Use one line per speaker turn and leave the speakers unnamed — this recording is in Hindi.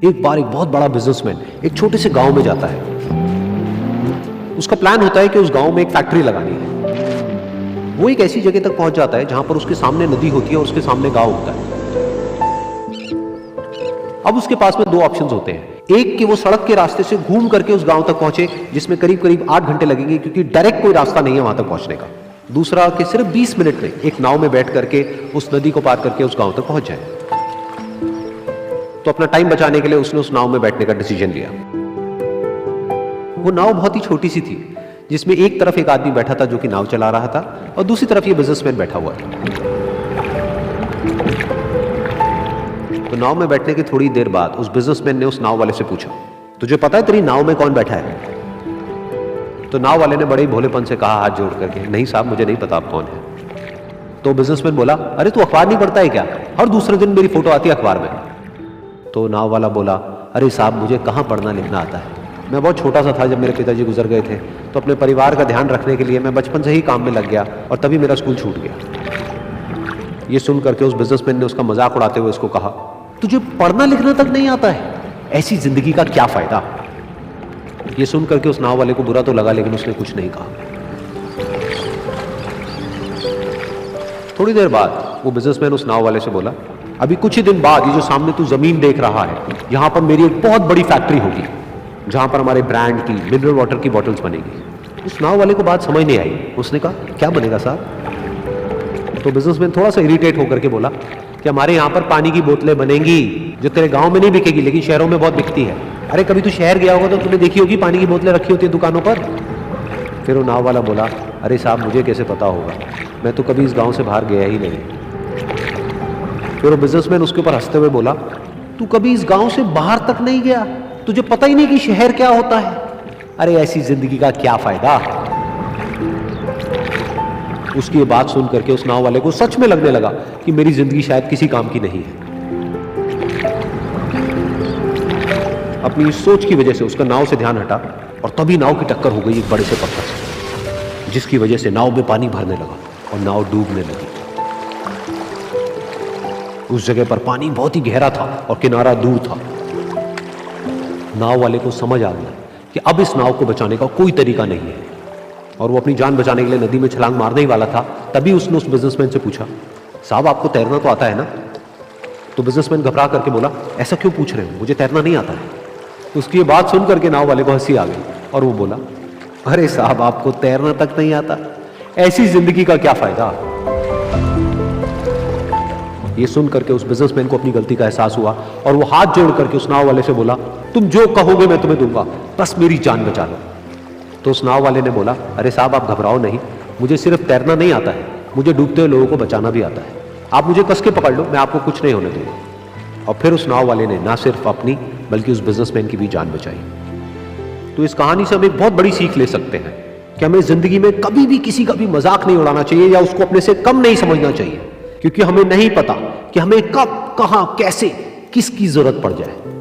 एक बार एक बहुत बड़ा बिजनेसमैन एक छोटे से गांव में जाता है। उसका प्लान होता है कि उस गांव में एक फैक्ट्री लगानी है। वो एक ऐसी जगह तक पहुंच जाता है जहां पर उसके सामने नदी होती है और उसके सामने गांव होता है। अब उसके पास में दो ऑप्शंस होते हैं। एक कि वो सड़क के रास्ते से घूम करके उस गांव तक पहुंचे, जिसमें करीब करीब 8 घंटे लगेंगे, क्योंकि डायरेक्ट कोई रास्ता नहीं है वहां तक पहुंचने का। दूसरा कि सिर्फ 20 मिनट में एक नाव में बैठ करके उस नदी को पार करके उस गांव तक पहुंच जाए। तो अपना टाइम बचाने के लिए उसने उस नाव में बैठने का डिसीजन लिया। वो नाव बहुत ही छोटी सी थी, जिसमें एक तरफ एक आदमी बैठा था जो कि नाव चला रहा था और दूसरी तरफ ये बिजनेसमैन बैठा हुआ था। तो नाव में बैठने की थोड़ी देर बाद उस बिजनेसमैन ने उस नाव वाले से पूछा, तुझे पता है तेरी नाव में कौन बैठा है? तो नाव वाले ने बड़े ही भोलेपन से कहा हाथ जोड़ करके, नहीं साहब मुझे नहीं पता आप कौन है। तो बिजनेसमैन बोला, अरे तू अखबार नहीं पढ़ता है क्या? हर दूसरे दिन मेरी फोटो आती है अखबार में। तो नाव वाला बोला, अरे साहब मुझे कहाँ पढ़ना लिखना आता है, मैं बहुत छोटा सा था जब मेरे पिताजी गुजर गए थे, तो अपने परिवार का ध्यान रखने के लिए मैं बचपन से ही काम में लग गया और तभी मेरा स्कूल छूट गया। ये सुन करके उस बिजनेसमैन ने उसका मजाक उड़ाते हुए उसको कहा, तुझे पढ़ना लिखना तक नहीं आता है, ऐसी जिंदगी का क्या फायदा? ये सुन करके उस नाव वाले को बुरा तो लगा, लेकिन उसने कुछ नहीं कहा। थोड़ी देर बाद वो बिजनेसमैन उस नाव वाले से बोला, अभी कुछ ही दिन बाद ये जो सामने तू जमीन देख रहा है, यहां पर मेरी एक बहुत बड़ी फैक्ट्री होगी जहां पर हमारे ब्रांड की मिनरल वाटर की बॉटल्स बनेगी। उस नाव वाले को बात समझ नहीं आई। उसने कहा, क्या बनेगा साहब? तो बिजनेसमैन थोड़ा सा इरिटेट होकर के बोला कि हमारे यहाँ पर पानी की बोतलें बनेंगी जो तेरे गांव में नहीं बिकेगी लेकिन शहरों में बहुत बिकती है। अरे कभी तू शहर गया होगा तो तूने देखी होगी पानी की बोतलें रखी होती है दुकानों पर। फिर वो नाव वाला बोला, अरे साहब मुझे कैसे पता होगा, मैं तो कभी इस गाँव से बाहर गया ही नहीं। फिर वो बिजनेसमैन उसके ऊपर हंसते हुए बोला, तू कभी इस गांव से बाहर तक नहीं गया, तुझे पता ही नहीं कि शहर क्या होता है? अरे ऐसी जिंदगी का क्या फायदा? उसकी ये बात सुन करके उस नाव वाले को सच में लगने लगा कि मेरी जिंदगी शायद किसी काम की नहीं है। अपनी इस सोच की वजह से उसका नाव से ध्यान हटा और तभी नाव की टक्कर हो गई एक बड़े से पत्थर से, जिसकी वजह से नाव में पानी भरने लगा और नाव डूबने लगी। उस जगह पर पानी बहुत ही गहरा था और किनारा दूर था। नाव वाले को समझ आ गया कि अब इस नाव को बचाने का कोई तरीका नहीं है और वो अपनी जान बचाने के लिए नदी में छलांग मारने ही वाला था। तभी उसने उस बिजनेसमैन से पूछा, साहब आपको तैरना तो आता है ना? तो बिजनेसमैन घबरा करके बोला, ऐसा क्यों पूछ रहे हो, मुझे तैरना नहीं आता है। तो उसकी ये बात सुन करके नाव वाले को हंसी आ गई और वो बोला, अरे साहब आपको तैरना तक नहीं आता, ऐसी जिंदगी का क्या फायदा? ये सुन करके उस बिजनेसमैन को अपनी गलती का एहसास हुआ और वो हाथ जोड़ करके उस नाव वाले से बोला, तुम जो कहोगे मैं तुम्हें दूंगा, बस मेरी जान बचा लो। तो उस नाव वाले ने बोला, अरे साहब आप घबराओ नहीं, मुझे सिर्फ तैरना नहीं आता है, मुझे डूबते हुए लोगों को बचाना भी आता है। आप मुझे कस के पकड़ लो, मैं आपको कुछ नहीं होने दूंगा। और फिर उस नाव वाले ने ना सिर्फ अपनी बल्कि उस बिजनेसमैन की भी जान बचाई। तो इस कहानी से हम एक बहुत बड़ी सीख ले सकते हैं कि हमें जिंदगी में कभी भी किसी का भी मजाक नहीं उड़ाना चाहिए या उसको अपने से कम नहीं समझना चाहिए, क्योंकि हमें नहीं पता कि हमें कब, कहां, कैसे, किसकी जरूरत पड़ जाए।